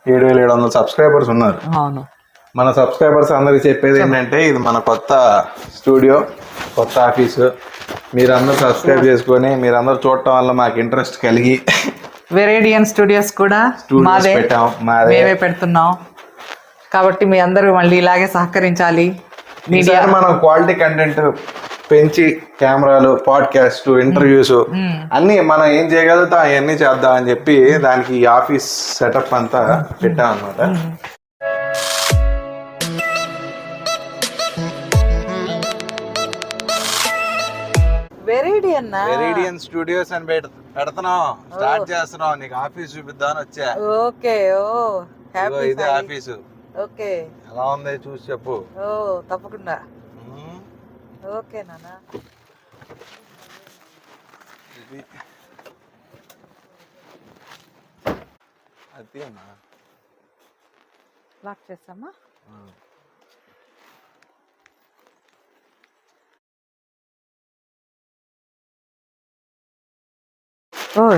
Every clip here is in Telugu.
7,700 సబ్స్క్రైబర్స్ ఉన్నారు. అవును. మన సబ్స్క్రైబర్స్ అందరికి చెప్పేది ఏంటంటే ఇది మన కొత్త స్టూడియో, కొత్త ఆఫీసు. మీరందరూ సబ్స్క్రైబ్ చేసుకొని మీరందరూ చూడటం వల్ల మాకు ఇంట్రెస్ట్ కలిగి వెరైడియన్ స్టూడియోస్ కూడా మాదే పెట్టాం, మేమే పెడుతున్నాం. కాబట్టి మీ అందరూ మళ్ళీ ఇలాగే సహకరించాలి. మీడియా మనం క్వాలిటీ కంటెంట్ పెంచి కెమెరాలు, పాడ్కాస్ట్, ఇంటర్వ్యూస్ అన్ని మనం ఏం చేయగలుగుతాం అవన్నీ చేద్దాం అని చెప్పి దానికి ఈ ఆఫీస్ సెటప్ అంతా పెట్టాం అన్నమాట. వెరైడియన్ స్టూడియోస్ అని పెడుతున్నాం, స్టార్ట్ చేస్తున్నాం. నీకు ఆఫీస్ చూపిద్దామని వచ్చా. ఓకే. ఇదే ఆఫీసు. ఓకే, ఎలా ఉంది చూసి చెప్పు. తప్పకుండా. ఓకే నాన్న. అది లాక్ చేస్తామా?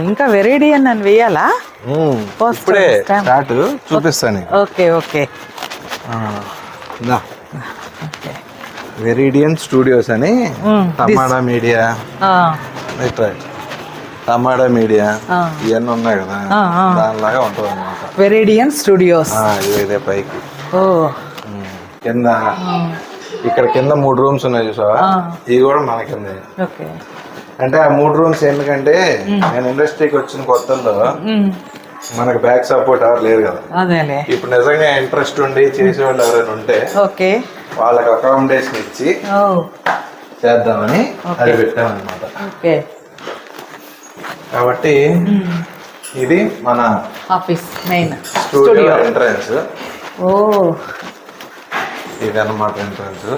ఇంకా వెరైడియన్ అని వేయాలా? ఇప్పుడే స్టార్ట్ చూపిస్తాను. Okay okay. వెరైడియన్ స్టూడియోస్ అని టమాటా మీడియా, టమాటా మీడియా ఇవన్నీ ఉన్నాయి కదా, దానిలాగా ఉంటుంది అన్నమాట. వెరైడియన్ స్టూడియోస్ ఇదే పైకి కింద. ఇక్కడ కింద 3 రూమ్స్ ఉన్నాయి చూసావా, ఇవి కూడా మన కింద. అంటే ఆ 3 రూమ్స్ ఎందుకంటే నేను ఇండస్ట్రీకి వచ్చిన కొత్తల్లో మనకు బ్యాక్ సపోర్ట్ ఎవరు లేదు కదా. ఇప్పుడు నిజంగా ఇంట్రెస్ట్ ఉండి చేసేవాళ్ళు ఎవరైనా ఉంటే వాళ్ళకి అకామిడేషన్ ఇచ్చి చేద్దామని అది పెట్టామన్నమాట. కాబట్టి ఇది మన ఆఫీస్ మెయిన్ స్టూడియో ఎంట్రన్స్. ఇది అన్నమాట ఎంట్రన్స్.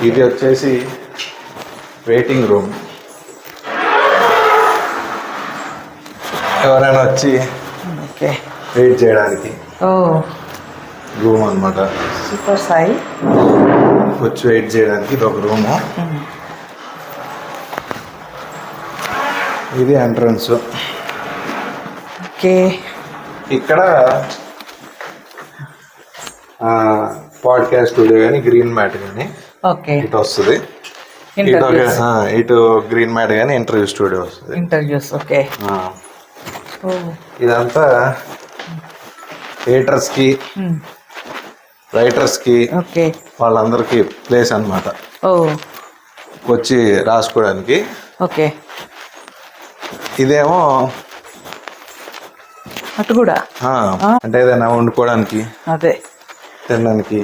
ఇది వచ్చేసి వెయిటింగ్ రూమ్. ఎవరైనా వచ్చి వెయిట్ చేయడానికి రూమ్ అన్నమాట. సూపర్ సాయి. వచ్చి వెయిట్ చేయడానికి ఇది ఒక రూము. ఇది ఎంట్రన్స్. ఇక్కడ పాడ్కాస్ట్ స్టూడియో కానీ గ్రీన్ మ్యాట్ కానీ ఇటు వస్తుంది. ఇటు గ్రీన్ మ్యాట్ కానీ ఇంటర్వ్యూ స్టూడియో వస్తుంది. ఇంటర్వ్యూస్. ఓకే. ఇదంతా ఎడిటర్స్ కి, రైటర్స్ కి, వాళ్ళందరికి ప్లేస్ అన్నమాట, వచ్చి రాసుకోవడానికి. ఓకే. ఇదేమో అటు కూడా అంటే ఏదైనా వండుకోవడానికి, అదే తినడానికి.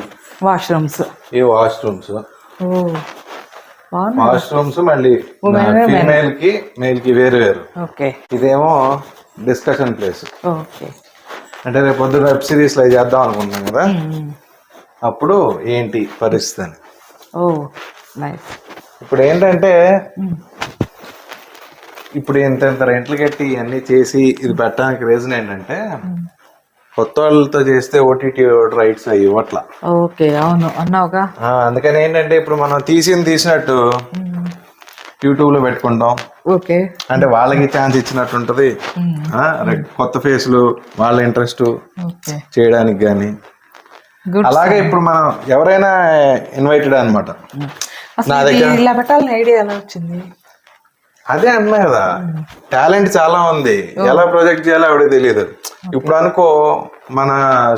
వాష్రూమ్స్. ఈ వాష్రూమ్స్ మళ్ళీ ఫీమేల్ కి మేల్ కి వేరు వేరు. ఇదేమో డిస్కషన్ ప్లేస్. అంటే రేపు పొద్దున వెబ్ సిరీస్ లో చేద్దాం అనుకుంటున్నాం కదా, అప్పుడు ఏంటి పరిస్థితి అని. ఇప్పుడు ఏంటంటే ఇప్పుడు ఇంత రెంట్లు కట్టి ఇవన్నీ చేసి ఇది పెట్టడానికి రీజన్ ఏంటంటే కొత్త వాళ్ళతో చేస్తే ఓటీటీ రైట్స్ అవి ఇవ్వట్లా. అవును అన్నావుగా. అందుకని ఏంటంటే ఇప్పుడు మనం తీసినట్టు యూట్యూబ్ లో పెట్టుకుంటాం. అంటే వాళ్ళకి ఛాన్స్ ఇచ్చినట్టు ఉంటది. కొత్త ఫేస్లు వాళ్ళ ఇంట్రెస్ట్ చేయడానికి గానీ. అలాగే ఇప్పుడు మనం ఎవరైనా ఇన్వైటెడ్ అనమాట. నా దగ్గర పెట్టాలని ఐడియా ఎలా వచ్చింది? అదే అన్నా కదా, టాలెంట్ చాలా ఉంది, ఎలా ప్రొజెక్ట్ చేయాలో ఆవిడ తెలియదు. ఇప్పుడు అనుకో మన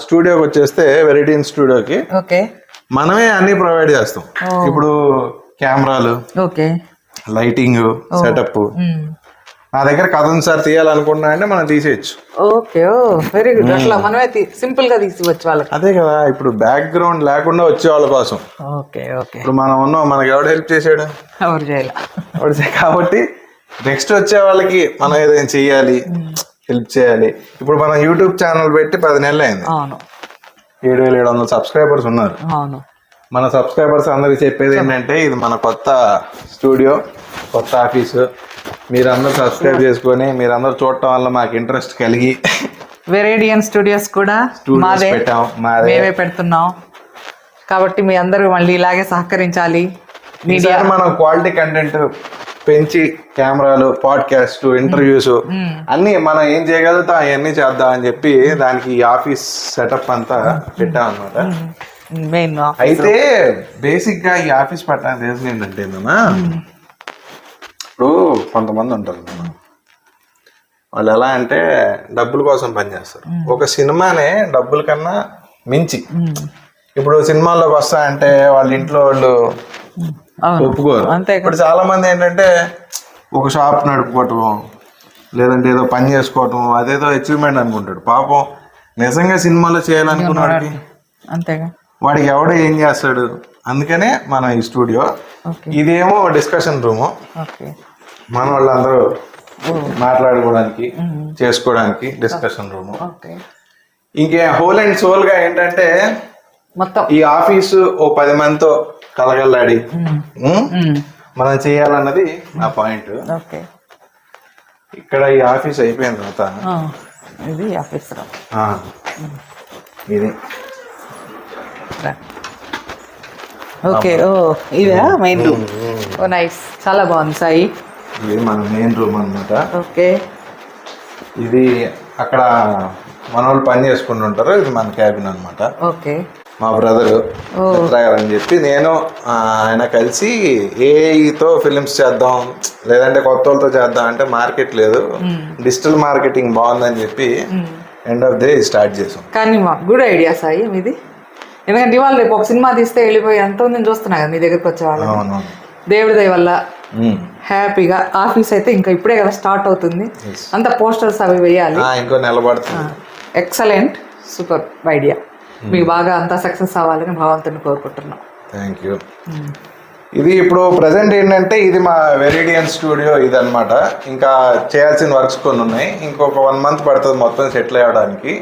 స్టూడియోకి వచ్చేస్తే వెరైడియన్ స్టూడియోకి మనమే అన్ని ప్రొవైడ్ చేస్తాం. ఇప్పుడు కెమెరాలు, లైటింగ్ సెటప్. నా దగ్గర కథ ఉంది సార్ తీయాలనుకున్నా అంటే మనం తీసేయచ్చు. Very good. అట్లా మనమే సింపుల్ గా తీసుకోవచ్చు వాళ్ళకి. అదే కదా, ఇప్పుడు బ్యాక్ గ్రౌండ్ లేకుండా వచ్చే వాళ్ళ కోసం. ఇప్పుడు మనం ఉన్నాం, మనకి ఎవడు హెల్ప్ చేసాడు? ఎవరు చేయాలి కాబట్టి నెక్స్ట్ వచ్చే వాళ్ళకి మనం ఏదైనా చెయ్యాలి, హెల్ప్ చేయాలి. ఇప్పుడు మనం యూట్యూబ్ ఛానల్ పెట్టి 10 నెలలు అయింది. 7,700 సబ్స్క్రైబర్స్ ఉన్నారు. మన సబ్స్క్రైబర్స్ అందరికి చెప్పేది ఏంటంటే ఇది మన కొత్త స్టూడియో, కొత్త ఆఫీసు. మీరందరూ సబ్స్క్రైబ్ చేసుకొని మీరందరూ చూడటం వల్ల మాకు ఇంట్రెస్ట్ కలిగి వెరైడియన్ స్టూడియోస్ కూడా మాదే పెట్టాం, మేమే పెడుతున్నాం. కాబట్టి మీ అందరూ మళ్ళీ ఇలాగే సహకరించాలి. మీడియా మనం క్వాలిటీ కంటెంట్ పెంచి కెమెరాలు, పాడ్కాస్ట్, ఇంటర్వ్యూస్ అన్ని మనం ఏం చేయగలుగుతాం అవన్నీ చేద్దాం అని చెప్పి దానికి ఈ ఆఫీస్ సెటప్ అంతా పెట్టాం అనమాట. మెయిన్ అయితే బేసిక్ గా ఈ ఆఫీస్ పెట్టడానికి రీజన్ ఏంటంటే ఇప్పుడు కొంతమంది ఉంటారు వాళ్ళు ఎలా అంటే డబ్బుల కోసం పనిచేస్తారు. ఒక సినిమానే డబ్బుల కన్నా మించి, ఇప్పుడు సినిమాల్లోకి వస్తాయంటే వాళ్ళ ఇంట్లో వాళ్ళు ఒప్పుకోరు. ఇప్పుడు చాలా మంది ఏంటంటే ఒక షాప్ నడుపుకోవటం, లేదంటే ఏదో పని చేసుకోవటం, అదేదో అచీవ్మెంట్ అనుకుంటాడు. పాపం నిజంగా సినిమాలో చేయాలనుకున్నాడికి అంతేగా వాడికి ఎవడో ఏం చేస్తాడు. అందుకనే మన ఈ స్టూడియో, ఇదేమో డిస్కషన్ రూము, మన వాళ్ళందరూ మాట్లాడుకోవడానికి చేసుకోవడానికి డిస్కషన్ రూము. ఇంకే హోల్ అండ్ సోల్ గా ఏంటంటే మొత్తం ఈ ఆఫీసు ఓ 10 మందితో కలగల్లాడి మనం చేయాలన్నది నా పాయింట్. ఇక్కడ ఈ ఆఫీస్ అయిపోయిన తర్వాత ఇది ఆఫీస్ ఇది ఓకే. ఓ ఇదా మెయిన్ రూమ్. ఓ నైస్, చాలా బాగుంది సాయి. ఇది మన మెయిన్ రూమ్ అనమాట. ఓకే. ఇది అక్కడ మన వాళ్ళు పని చేసుకుంటుంటారు. ఇది మన క్యాబిన్ అనమాట. ఓకే. మా బ్రదరు అని చెప్పి నేను ఆయన కలిసి ఏఐతో ఫిలిమ్స్ చేద్దాం, లేదంటే కొత్త వాళ్ళతో చేద్దాం అంటే మార్కెట్ లేదు, డిజిటల్ మార్కెటింగ్ బాగుందని చెప్పి ఎండ్ ఆఫ్ డే స్టార్ట్ చేసాం. కానీ గుడ్ ఐడియా సాయి మీది. ఎందుకంటే ఇవాళ రేపు ఒక సినిమా తీస్తే వెళ్ళిపోయి ఎంతో నేను చూస్తున్నా కదా మీ దగ్గరికి వచ్చేవాళ్ళు. దేవుడి దయ వల్ల హ్యాపీగా ఆఫీస్ అయితే ఇంకా ఇప్పుడే కదా స్టార్ట్ అవుతుంది. అంత పోస్టర్స్ అవి వేయాలి, ఇంకో నిలబడుతుంది. Excellent, super idea. మీకు బాగా అంతా సక్సెస్ అవ్వాలని భగవంతుని కోరుకుంటున్నాం. Thank you. ఇది ఇప్పుడు ప్రజెంట్ ఏంటంటే ఇది మా వెరిడియన్ స్టూడియో ఇది అనమాట. ఇంకా చేయాల్సిన వర్క్స్ కొన్ని ఉన్నాయి. ఇంకొక 1 month పడుతుంది మొత్తం సెటిల్ అవ్వడానికి.